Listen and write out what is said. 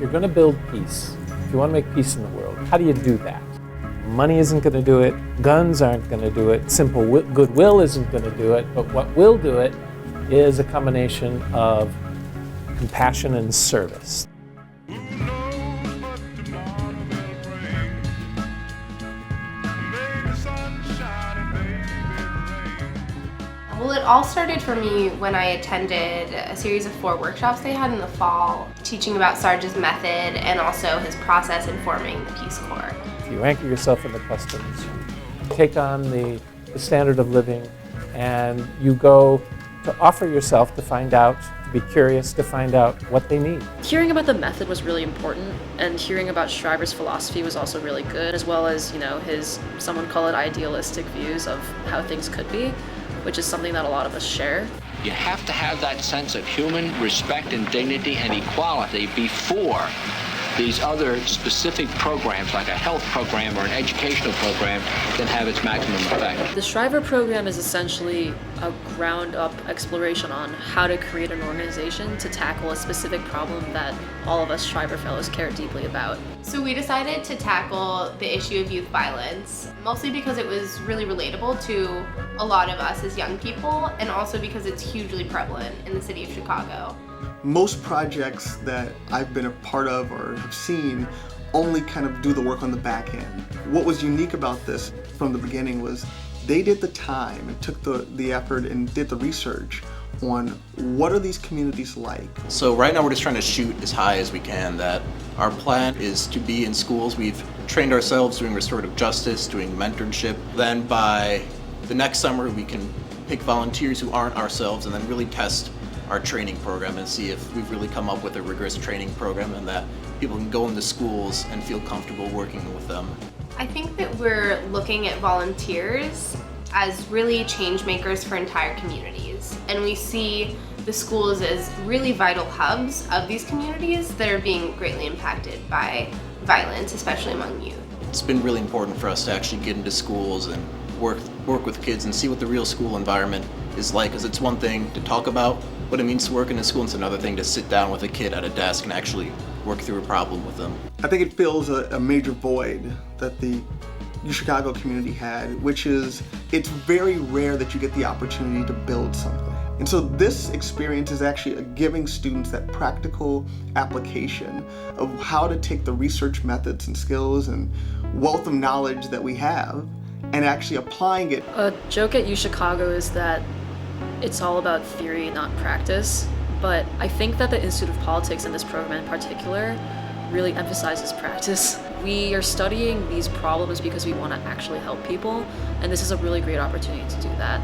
you're going to build peace, if you want to make peace in the world, how do you do that? Money isn't going to do it, guns aren't going to do it, simple goodwill isn't going to do it, but what will do it is a combination of compassion and service. Well, it all started for me when I attended a series of 4 workshops they had in the fall, teaching about Sargent's method and also his process in forming the Peace Corps. You anchor yourself in the customs, you take on the standard of living, and you go to offer yourself to find out, to be curious, to find out what they need. Hearing about the method was really important, and hearing about Shriver's philosophy was also really good, as well as, his, some would call it idealistic views of how things could be, which is something that a lot of us share. You have to have that sense of human respect and dignity and equality before these other specific programs, like a health program or an educational program, can have its maximum effect. The Shriver program is essentially a ground-up exploration on how to create an organization to tackle a specific problem that all of us Shriver Fellows care deeply about. So we decided to tackle the issue of youth violence, mostly because it was really relatable to a lot of us as young people, and also because it's hugely prevalent in the city of Chicago. Most projects that I've been a part of or have seen only kind of do the work on the back end. What was unique about this from the beginning was they did the time and took the effort and did the research on what are these communities like. So right now we're just trying to shoot as high as we can. That our plan is to be in schools. We've trained ourselves doing restorative justice, doing mentorship. Then by the next summer we can pick volunteers who aren't ourselves and then really test our training program and see if we've really come up with a rigorous training program and that people can go into schools and feel comfortable working with them. I think that we're looking at volunteers as really change makers for entire communities, and we see the schools as really vital hubs of these communities that are being greatly impacted by violence, especially among youth. It's been really important for us to actually get into schools and work with kids and see what the real school environment is like, because it's one thing to talk about what it means to work in a school, and it's another thing to sit down with a kid at a desk and actually work through a problem with them. I think it fills a major void that the Chicago community had, which is it's very rare that you get the opportunity to build something. And so this experience is actually giving students that practical application of how to take the research methods and skills and wealth of knowledge that we have and actually applying it. A joke at UChicago is that it's all about theory, not practice, but I think that the Institute of Politics and this program in particular really emphasizes practice. We are studying these problems because we want to actually help people, and this is a really great opportunity to do that.